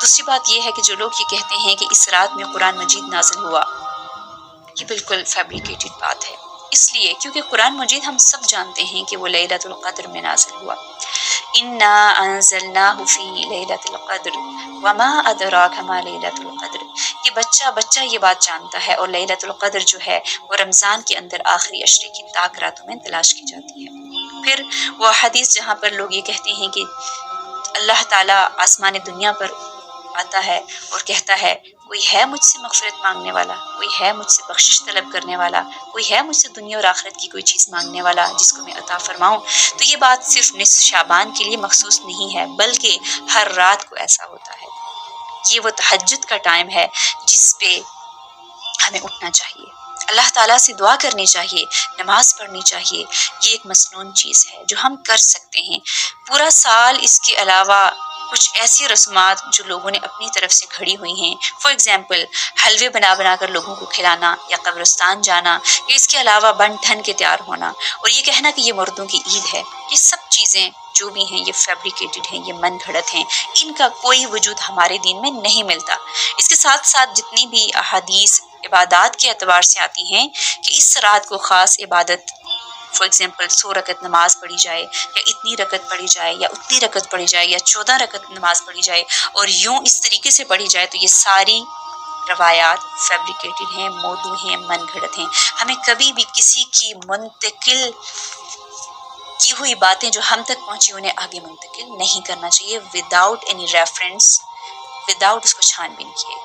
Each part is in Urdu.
دوسری بات یہ ہے کہ جو لوگ یہ کہتے ہیں کہ اس رات میں قرآن مجید نازل ہوا، یہ بالکل فیبریکیٹڈ بات ہے، اس لیے کیونکہ قرآن مجید ہم سب جانتے ہیں کہ وہ لیلۃ القدر میں نازل ہوا۔ انا انزلناہ فی لیلۃ القدر وما ادراک ما لیلۃ القدر، یہ بچہ یہ بات جانتا ہے، اور لیلۃ القدر جو ہے وہ رمضان کے اندر آخری عشرے کی تاک راتوں میں تلاش کی جاتی ہے۔ پھر وہ حدیث جہاں پر لوگ یہ کہتے ہیں کہ اللہ تعالیٰ آسمان دنیا پر آتا ہے اور کہتا ہے کوئی ہے مجھ سے مغفرت مانگنے والا، کوئی ہے مجھ سے بخشش طلب کرنے والا، کوئی ہے مجھ سے دنیا اور آخرت کی کوئی چیز مانگنے والا جس کو میں عطا فرماؤں، تو یہ بات صرف نصف شعبان کے لیے مخصوص نہیں ہے، بلکہ ہر رات کو ایسا ہوتا ہے۔ یہ وہ تہجد کا ٹائم ہے جس پہ ہمیں اٹھنا چاہیے، اللہ تعالیٰ سے دعا کرنی چاہیے، نماز پڑھنی چاہیے۔ یہ ایک مسنون چیز ہے جو ہم کر سکتے ہیں پورا سال۔ اس کے علاوہ کچھ ایسی رسومات جو لوگوں نے اپنی طرف سے گھڑی ہوئی ہیں، فار ایگزامپل حلوے بنا کر لوگوں کو کھلانا، یا قبرستان جانا، یا اس کے علاوہ بن ٹھن کے تیار ہونا، اور یہ کہنا کہ یہ مردوں کی عید ہے، یہ سب چیزیں جو بھی ہیں یہ فیبریکیٹڈ ہیں، یہ من گھڑت ہیں، ان کا کوئی وجود ہمارے دین میں نہیں ملتا۔ اس کے ساتھ ساتھ جتنی بھی احادیث عبادات کے اعتبار سے آتی ہیں کہ اس رات کو خاص عبادت، فار ایگزامپل 100 رکعت نماز پڑھی جائے، یا اتنی رکعت پڑھی جائے، یا اتنی رکعت پڑھی جائے، یا 14 رکعت نماز پڑھی جائے، اور یوں اس طریقے سے پڑھی جائے، تو یہ ساری روایات فیبریکیٹڈ ہیں، موضوع ہیں، من گھڑت ہیں۔ ہمیں کبھی بھی کسی کی منتقل کی ہوئی باتیں جو ہم تک پہنچی انہیں آگے منتقل نہیں کرنا چاہیے، وداؤٹ اینی ریفرنس، وداؤٹ اس کو چھان بین کیے۔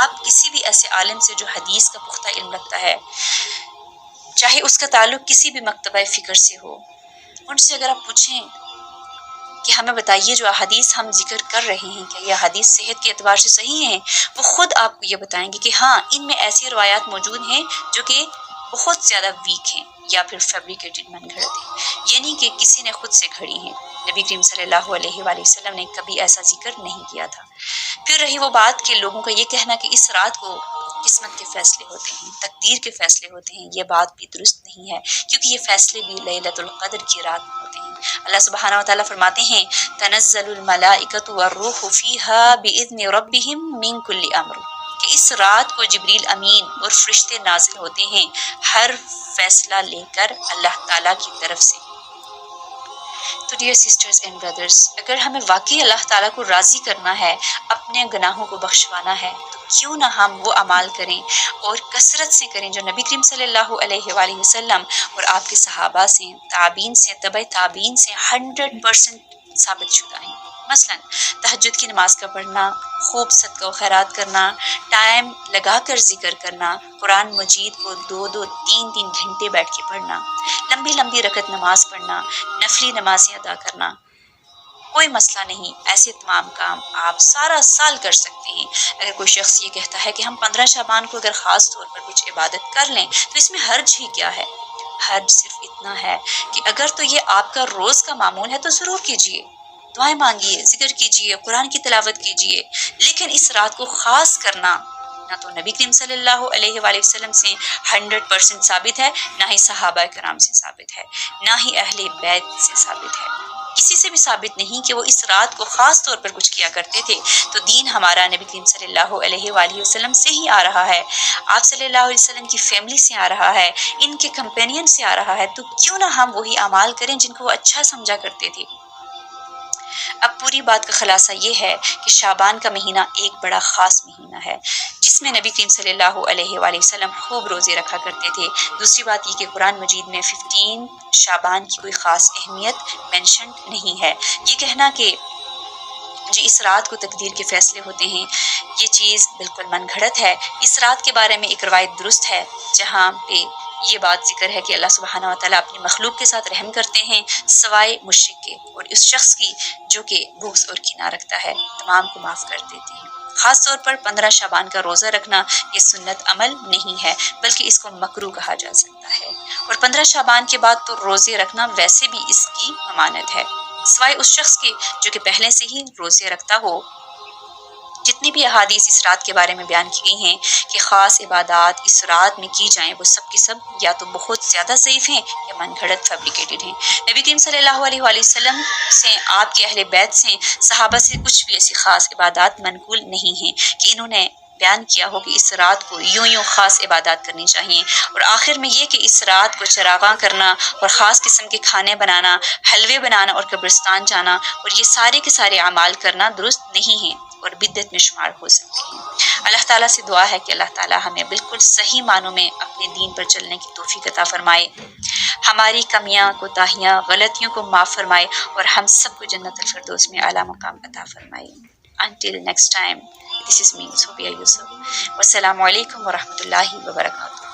آپ کسی بھی ایسے عالم سے جو حدیث کا پختہ علم رکھتا ہے، چاہے اس کا تعلق کسی بھی مکتبہ فکر سے ہو، ان سے اگر آپ پوچھیں کہ ہمیں بتائیے جو احادیث ہم ذکر کر رہے ہیں کہ یہ حدیث صحت کے اعتبار سے صحیح ہیں، وہ خود آپ کو یہ بتائیں گے کہ ہاں ان میں ایسی روایات موجود ہیں جو کہ بہت زیادہ ویک ہیں یا پھر فیبریکیٹڈ من گھڑت ہیں، یعنی کہ کسی نے خود سے گھڑی ہیں۔ نبی کریم صلی اللہ علیہ وآلہ وسلم نے کبھی ایسا ذکر نہیں کیا تھا۔ پھر رہی وہ بات کہ لوگوں کا یہ کہنا کہ اس رات کو قسمت کے فیصلے ہوتے ہیں، تقدیر کے فیصلے ہوتے ہیں، یہ بات بھی درست نہیں ہے، کیونکہ یہ فیصلے بھی لیلۃ القدر کی رات میں ہوتے ہیں۔ اللہ سبحانہ وتعالیٰ فرماتے ہیں تنزل الملائکۃ والروح فیہا بإذن ربہم من کل امر، کہ اس رات کو جبریل امین اور فرشتے نازل ہوتے ہیں ہر فیصلہ لے کر اللہ تعالیٰ کی طرف سے۔ تو ڈیئر سسٹرز اینڈ بردرز، اگر ہمیں واقعی اللہ تعالیٰ کو راضی کرنا ہے، اپنے گناہوں کو بخشوانا ہے، تو کیوں نہ ہم وہ اعمال کریں اور کثرت سے کریں جو نبی کریم صلی اللہ علیہ وآلہ وسلم اور آپ کے صحابہ سے، تابعین سے، تبع تابعین سے 100% ثابت شدہ ہیں۔ مثلا تہجد کی نماز کا پڑھنا، خوب صدقہ و خیرات کرنا، ٹائم لگا کر ذکر کرنا، قرآن مجید کو 2-2 3-3 گھنٹے بیٹھ کے پڑھنا، لمبی رکعت نماز پڑھنا، نفلی نمازیں ادا کرنا، کوئی مسئلہ نہیں۔ ایسے تمام کام آپ سارا سال کر سکتے ہیں۔ اگر کوئی شخص یہ کہتا ہے کہ ہم 15 شعبان کو اگر خاص طور پر کچھ عبادت کر لیں تو اس میں حرج ہی کیا ہے؟ حرج صرف اتنا ہے کہ اگر تو یہ آپ کا روز کا معمول ہے تو ضرور کیجئے، دعائیں مانگیے، ذکر کیجئے، قرآن کی تلاوت کیجئے، لیکن اس رات کو خاص کرنا نہ تو نبی کریم صلی اللہ علیہ وآلہ وسلم سے 100% ثابت ہے، نہ ہی صحابہ کرام سے ثابت ہے، نہ ہی اہل بیت سے ثابت ہے، کسی سے بھی ثابت نہیں کہ وہ اس رات کو خاص طور پر کچھ کیا کرتے تھے۔ تو دین ہمارا نبی کریم صلی اللہ علیہ وآلہ وسلم سے ہی آ رہا ہے، آپ صلی اللہ علیہ وسلم کی فیملی سے آ رہا ہے، ان کے کمپینین سے آ رہا ہے، تو کیوں نہ ہم وہی اعمال کریں جن کو وہ اچھا سمجھا کرتے تھے۔ اب پوری بات کا خلاصہ یہ ہے کہ شعبان کا مہینہ ایک بڑا خاص مہینہ ہے جس میں نبی کریم صلی اللہ علیہ وآلہ وسلم خوب روزے رکھا کرتے تھے۔ دوسری بات یہ کہ قرآن مجید میں 15 شعبان کی کوئی خاص اہمیت مینشنڈ نہیں ہے۔ یہ کہنا کہ جو اس رات کو تقدیر کے فیصلے ہوتے ہیں، یہ چیز بالکل من گھڑت ہے۔ اس رات کے بارے میں ایک روایت درست ہے جہاں پہ یہ بات ذکر ہے کہ اللہ سبحانہ وتعالیٰ اپنی مخلوق کے ساتھ رحم کرتے ہیں سوائے مشرک کے، اور اس شخص کی جو کہ بغض اور کینہ رکھتا ہے تمام کو معاف کر دیتے ہیں۔ خاص طور پر 15 شعبان کا روزہ رکھنا یہ سنت عمل نہیں ہے بلکہ اس کو مکروہ کہا جا سکتا ہے، اور 15 شعبان کے بعد تو روزے رکھنا ویسے بھی اس کی ممانعت ہے، سوائے اس شخص کے جو کہ پہلے سے ہی روزے رکھتا ہو جتنی بھی احادیث اس رات کے بارے میں بیان کی گئی ہیں کہ خاص عبادات اس رات میں کی جائیں، وہ سب کی سب یا تو بہت زیادہ ضعیف ہیں یا من گھڑت فیبریکیٹڈ ہیں۔ نبی کریم صلی اللہ علیہ وآلہ وسلم سے، آپ کے اہل بیت سے، صحابہ سے کچھ بھی ایسی خاص عبادات منقول نہیں ہیں کہ انہوں نے بیان کیا ہو کہ اس رات کو یوں خاص عبادات کرنی چاہیے۔ اور آخر میں یہ کہ اس رات کو چراغاں کرنا اور خاص قسم کے کھانے بنانا، حلوے بنانا اور قبرستان جانا اور یہ سارے کے سارے اعمال کرنا درست نہیں ہیں اور بدعت میں شمار ہو سکتے ہیں۔ اللہ تعالیٰ سے دعا ہے کہ اللہ تعالیٰ ہمیں بالکل صحیح معنوں میں اپنے دین پر چلنے کی توفیق عطا فرمائے، ہماری کمیاں، کوتاہیاں، غلطیوں کو معاف فرمائے اور ہم سب کو جنت الفردوس میں اعلیٰ مقام عطا فرمائے۔ Until next time, this is me, Sophia Yusuf. والسلام علیکم ورحمۃ اللہ وبرکاتہ۔